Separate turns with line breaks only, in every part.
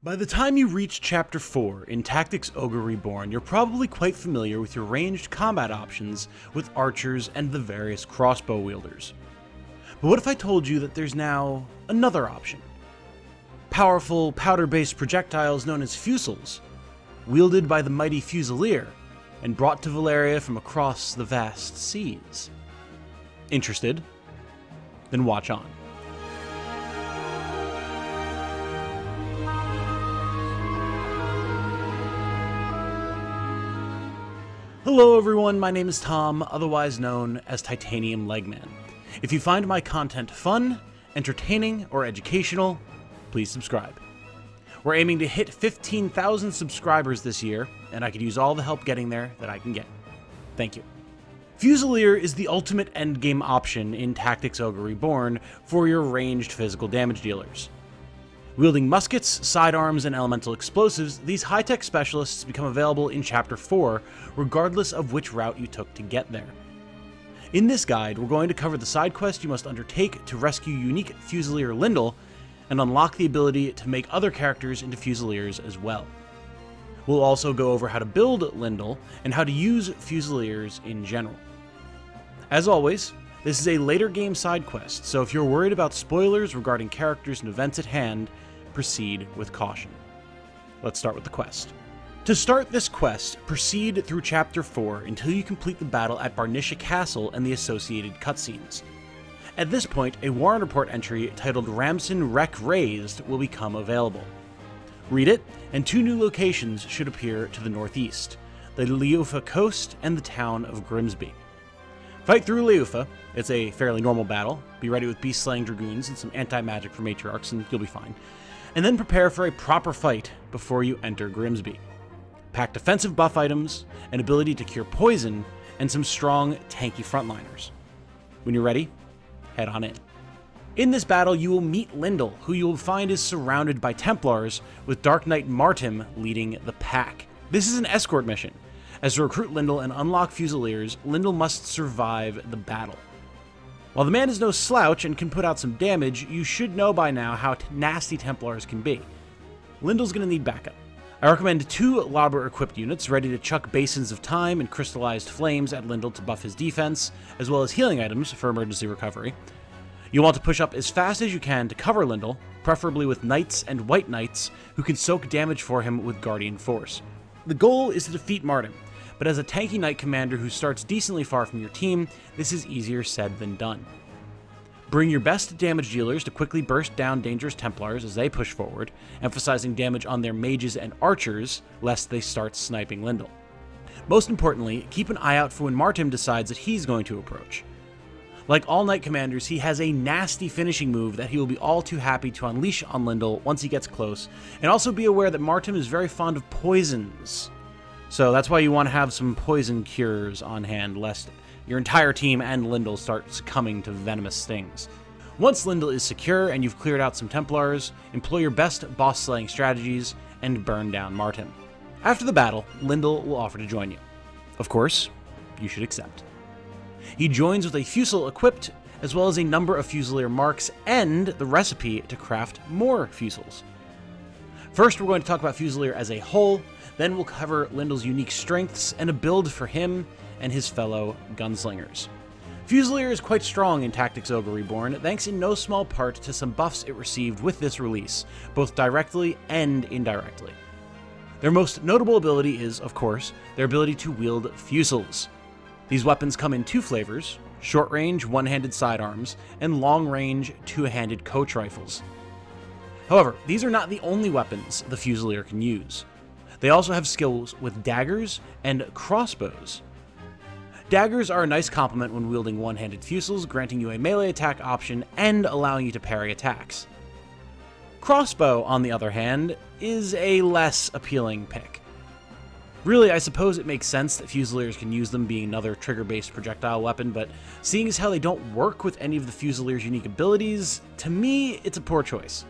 By the time you reach Chapter 4 in Tactics Ogre Reborn, you're probably quite familiar with your ranged combat options with archers and the various crossbow wielders. But what if I told you that there's now another option? Powerful, powder-based projectiles known as fusils, wielded by the mighty Fusilier, and brought to Valeria from across the vast seas. Interested? Then watch on. Hello everyone, my name is Tom, otherwise known as Titanium Legman. If you find my content fun, entertaining, or educational, please subscribe. We're aiming to hit 15,000 subscribers this year, and I could use all the help getting there that I can get. Thank you. Fusilier is the ultimate endgame option in Tactics Ogre Reborn for your ranged physical damage dealers. Wielding muskets, sidearms, and elemental explosives, these high-tech specialists become available in Chapter 4, regardless of which route you took to get there. In this guide, we're going to cover the side quest you must undertake to rescue unique Fusilier Lindl, and unlock the ability to make other characters into Fusiliers as well. We'll also go over how to build Lindl, and how to use Fusiliers in general. As always, this is a later game side quest, so if you're worried about spoilers regarding characters and events at hand, proceed with caution. Let's start with the quest. To start this quest, proceed through Chapter 4 until you complete the battle at Barnisha Castle and the associated cutscenes. At this point, a Warren Report entry titled Ramson Wreck Raised will become available. Read it, and two new locations should appear to the northeast, the Leufa coast and the town of Grimsby. Fight through Leufa. It's a fairly normal battle. Be ready with beast-slaying dragoons and some anti-magic for matriarchs and you'll be fine. And then prepare for a proper fight before you enter Grimsby. Pack defensive buff items, an ability to cure poison, and some strong, tanky frontliners. When you're ready, head on in. In this battle, you will meet Lindl, who you will find is surrounded by Templars, with Dark Knight Martim leading the pack. This is an escort mission. As to recruit Lindl and unlock Fusiliers, Lindl must survive the battle. While the man is no slouch and can put out some damage, you should know by now how nasty Templars can be. Lindl's going to need backup. I recommend 2 Lauber-equipped units ready to chuck Basins of Time and Crystallized Flames at Lindl to buff his defense, as well as healing items for emergency recovery. You'll want to push up as fast as you can to cover Lindl, preferably with Knights and White Knights, who can soak damage for him with Guardian Force. The goal is to defeat Martim, but as a tanky Knight commander who starts decently far from your team, this is easier said than done. Bring your best damage dealers to quickly burst down dangerous Templars as they push forward, emphasizing damage on their mages and archers, lest they start sniping Lindl. Most importantly, keep an eye out for when Martim decides that he's going to approach. Like all Knight commanders, he has a nasty finishing move that he will be all too happy to unleash on Lindl once he gets close, and also be aware that Martim is very fond of poisons. So that's why you want to have some poison cures on hand, lest your entire team and Lindl start succumbing to venomous stings. Once Lindl is secure and you've cleared out some Templars, employ your best boss-slaying strategies and burn down Martim. After the battle, Lindl will offer to join you. Of course, you should accept. He joins with a Fusil equipped, as well as a number of Fusilier marks and the recipe to craft more Fusils. First, we're going to talk about Fusilier as a whole, then we'll cover Lindl's unique strengths and a build for him and his fellow gunslingers. Fusilier is quite strong in Tactics Ogre Reborn, thanks in no small part to some buffs it received with this release, both directly and indirectly. Their most notable ability is, of course, their ability to wield fusils. These weapons come in 2 flavors, short-range one-handed sidearms, and long-range two-handed coach rifles. However, these are not the only weapons the Fusilier can use. They also have skills with daggers and crossbows. Daggers are a nice complement when wielding one-handed fusils, granting you a melee attack option and allowing you to parry attacks. Crossbow, on the other hand, is a less appealing pick. Really, I suppose it makes sense that Fusiliers can use them being another trigger-based projectile weapon, but seeing as how they don't work with any of the Fusilier's unique abilities, to me, it's a poor choice.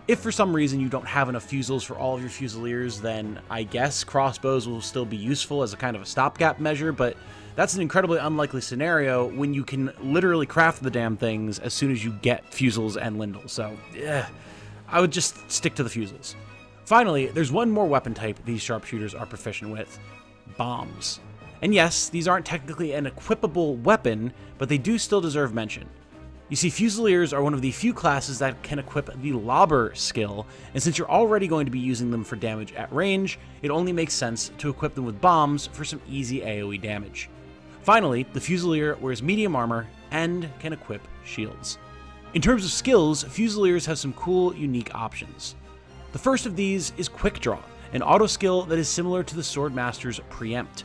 If for some reason you don't have enough Fusils for all of your Fusiliers, then I guess crossbows will still be useful as a kind of a stopgap measure, but that's an incredibly unlikely scenario when you can literally craft the damn things as soon as you get Fusils and Lindl, so I would just stick to the Fusils. Finally, there's one more weapon type these sharpshooters are proficient with: bombs. And yes, these aren't technically an equipable weapon, but they do still deserve mention. You see, Fusiliers are one of the few classes that can equip the Lobber skill, and since you're already going to be using them for damage at range, it only makes sense to equip them with bombs for some easy AoE damage. Finally, the Fusilier wears medium armor and can equip shields. In terms of skills, Fusiliers have some cool, unique options. The first of these is Quick Draw, an auto skill that is similar to the Swordmaster's Preempt.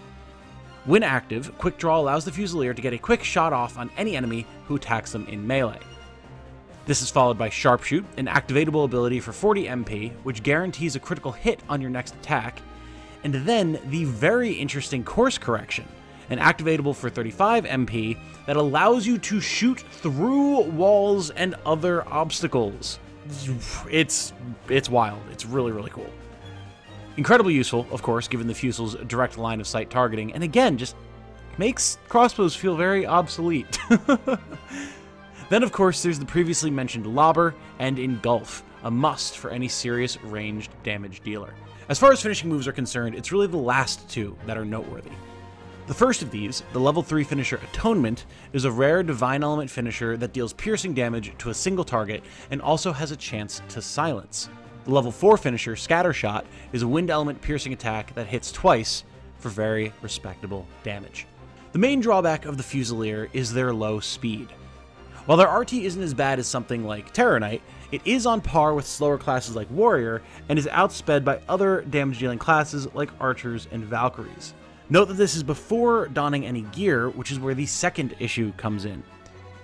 When active, Quick Draw allows the Fusilier to get a quick shot off on any enemy who attacks them in melee. This is followed by Sharpshoot, an activatable ability for 40 MP, which guarantees a critical hit on your next attack, and then the very interesting Course Correction, an activatable for 35 MP that allows you to shoot through walls and other obstacles. It's wild. It's really, really cool. Incredibly useful, of course, given the Fusil's direct line of sight targeting, and again, just makes crossbows feel very obsolete. Then, of course, there's the previously mentioned Lobber and Engulf, a must for any serious ranged damage dealer. As far as finishing moves are concerned, it's really the last two that are noteworthy. The first of these, the level 3 finisher Atonement, is a rare divine element finisher that deals piercing damage to a single target and also has a chance to silence. The level 4 finisher Scattershot is a wind element piercing attack that hits twice for very respectable damage. The main drawback of the Fusilier is their low speed. While their RT isn't as bad as something like Terror Knight, it is on par with slower classes like Warrior and is outsped by other damage dealing classes like Archers and Valkyries. Note that this is before donning any gear, which is where the second issue comes in.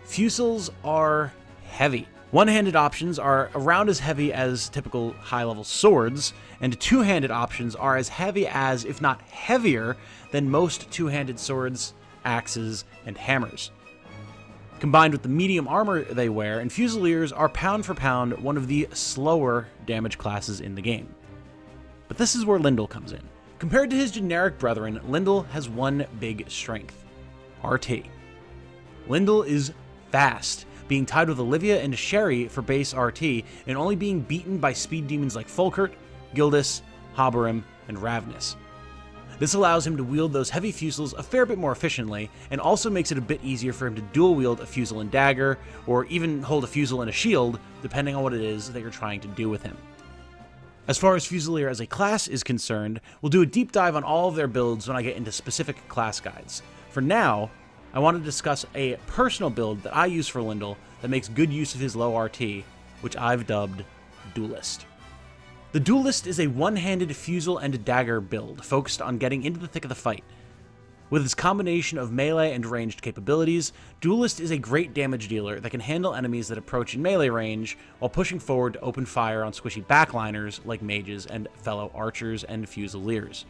Fusils are heavy. One-handed options are around as heavy as typical high-level swords, and two-handed options are as heavy as, if not heavier, than most two-handed swords, axes, and hammers. Combined with the medium armor they wear, and Fusiliers are pound for pound one of the slower damage classes in the game. But this is where Lindl comes in. Compared to his generic brethren, Lindl has one big strength: RT. Lindl is fast, being tied with Olivia and Sherry for base RT, and only being beaten by speed demons like Fulkert, Gildas, Habarim, and Ravnus. This allows him to wield those heavy fusils a fair bit more efficiently, and also makes it a bit easier for him to dual wield a fusil and dagger, or even hold a fusil and a shield, depending on what it is that you're trying to do with him. As far as Fusilier as a class is concerned, we'll do a deep dive on all of their builds when I get into specific class guides. For now, I want to discuss a personal build that I use for Lindl that makes good use of his low RT, which I've dubbed Duelist. The Duelist is a one-handed fusil and dagger build, focused on getting into the thick of the fight. With its combination of melee and ranged capabilities, Duelist is a great damage dealer that can handle enemies that approach in melee range while pushing forward to open fire on squishy backliners like mages and fellow archers and fusiliers.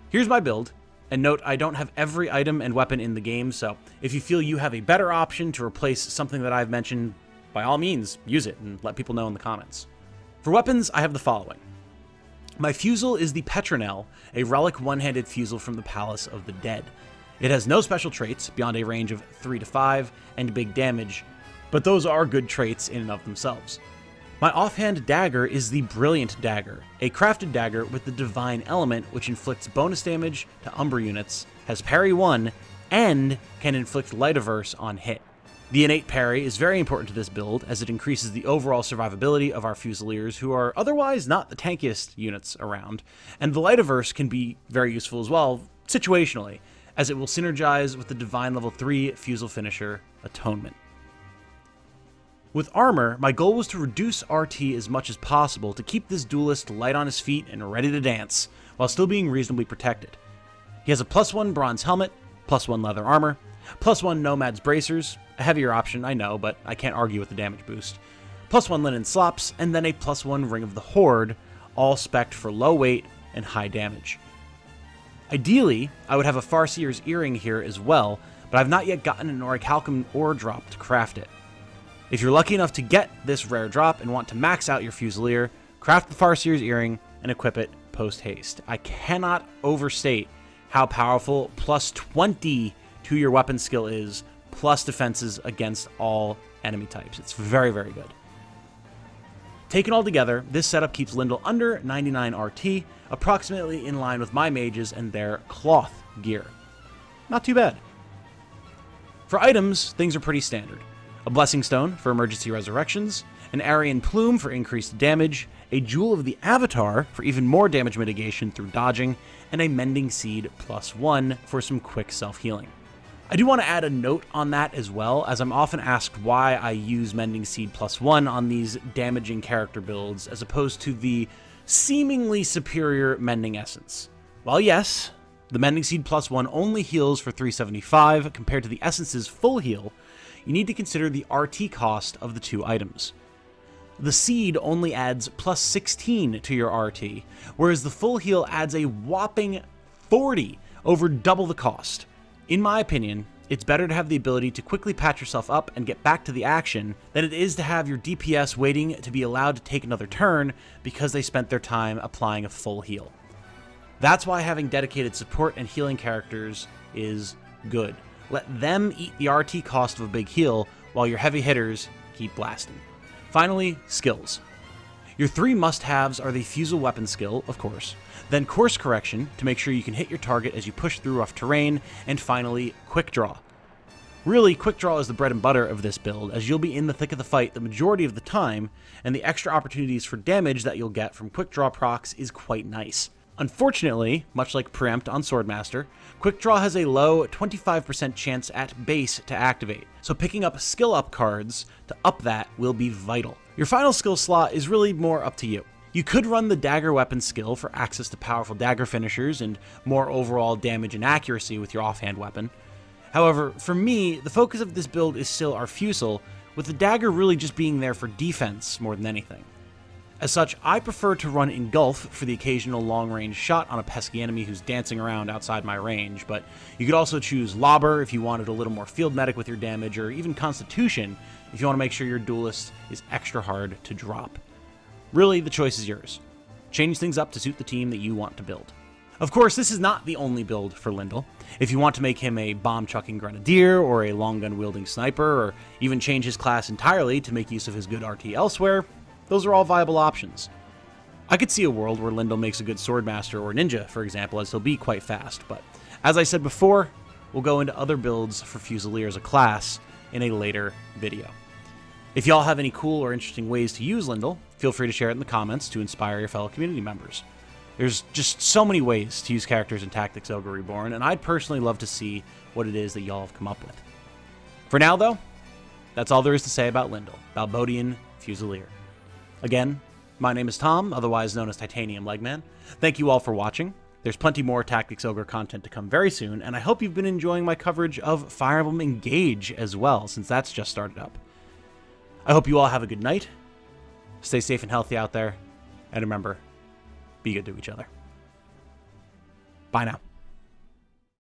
Here's my build, and note I don't have every item and weapon in the game, so if you feel you have a better option to replace something that I've mentioned, by all means, use it and let people know in the comments. For weapons, I have the following. My fusil is the Petronel, a relic one-handed fusil from the Palace of the Dead. It has no special traits beyond a range of 3 to 5 and big damage, but those are good traits in and of themselves. My offhand dagger is the Brilliant Dagger, a crafted dagger with the Divine Element, which inflicts bonus damage to Umbra units, has parry 1, and can inflict light averse on hit. The innate parry is very important to this build, as it increases the overall survivability of our Fusiliers, who are otherwise not the tankiest units around, and the light averse can be very useful as well, situationally, as it will synergize with the Divine Level 3 Fusil finisher, Atonement. With armor, my goal was to reduce RT as much as possible to keep this Duelist light on his feet and ready to dance, while still being reasonably protected. He has a +1 bronze helmet, +1 leather armor, +1 Nomad's bracers, a heavier option, I know, but I can't argue with the damage boost, +1 linen slops, and then a +1 Ring of the Horde, all spec'd for low weight and high damage. Ideally, I would have a Farseer's earring here as well, but I've not yet gotten an Orichalcum ore drop to craft it. If you're lucky enough to get this rare drop and want to max out your Fusilier, craft the Farseer's earring and equip it post-haste. I cannot overstate how powerful +20 to your weapon skill is, plus defenses against all enemy types. It's very, very good. Taken all together, this setup keeps Lindl under 99 RT, approximately in line with my mages and their cloth gear. Not too bad. For items, things are pretty standard. A Blessing Stone for emergency resurrections, an Aryan Plume for increased damage, a Jewel of the Avatar for even more damage mitigation through dodging, and a Mending Seed +1 for some quick self-healing. I do want to add a note on that as well, as I'm often asked why I use Mending Seed +1 on these damaging character builds as opposed to the seemingly superior Mending Essence. Well, yes, the Mending Seed +1 only heals for 375 compared to the Essence's full heal. You need to consider the RT cost of the two items. The Seed only adds +16 to your RT, whereas the full heal adds a whopping 40, over double the cost. In my opinion, it's better to have the ability to quickly patch yourself up and get back to the action than it is to have your DPS waiting to be allowed to take another turn because they spent their time applying a full heal. That's why having dedicated support and healing characters is good. Let them eat the RT cost of a big heal while your heavy hitters keep blasting. Finally, skills. Your three must-haves are the Fusilier Weapon skill, of course, then Course Correction to make sure you can hit your target as you push through rough terrain, and finally, Quick Draw. Really, Quick Draw is the bread and butter of this build, as you'll be in the thick of the fight the majority of the time, and the extra opportunities for damage that you'll get from Quick Draw procs is quite nice. Unfortunately, much like Preempt on Swordmaster, Quick Draw has a low 25% chance at base to activate, so picking up skill up cards to up that will be vital. Your final skill slot is really more up to you. You could run the Dagger Weapon skill for access to powerful dagger finishers and more overall damage and accuracy with your offhand weapon. However, for me, the focus of this build is still our Fusilier, with the dagger really just being there for defense more than anything. As such, I prefer to run Engulf for the occasional long-range shot on a pesky enemy who's dancing around outside my range, but you could also choose Lobber if you wanted a little more field medic with your damage, or even Constitution if you want to make sure your Duelist is extra hard to drop. Really, the choice is yours. Change things up to suit the team that you want to build. Of course, this is not the only build for Lindl. If you want to make him a bomb-chucking grenadier, or a long gun-wielding sniper, or even change his class entirely to make use of his good RT elsewhere, those are all viable options. I could see a world where Lindl makes a good Swordmaster or Ninja, for example, as he'll be quite fast, but as I said before, we'll go into other builds for Fusilier as a class in a later video. If y'all have any cool or interesting ways to use Lindl, feel free to share it in the comments to inspire your fellow community members. There's just so many ways to use characters in Tactics Ogre Reborn, and I'd personally love to see what it is that y'all have come up with. For now, though, that's all there is to say about Lindl, Balbodian Fusilier. Again, my name is Tom, otherwise known as Titanium Legman. Thank you all for watching. There's plenty more Tactics Ogre content to come very soon, and I hope you've been enjoying my coverage of Fire Emblem Engage as well, since that's just started up. I hope you all have a good night. Stay safe and healthy out there, and remember, be good to each other. Bye now.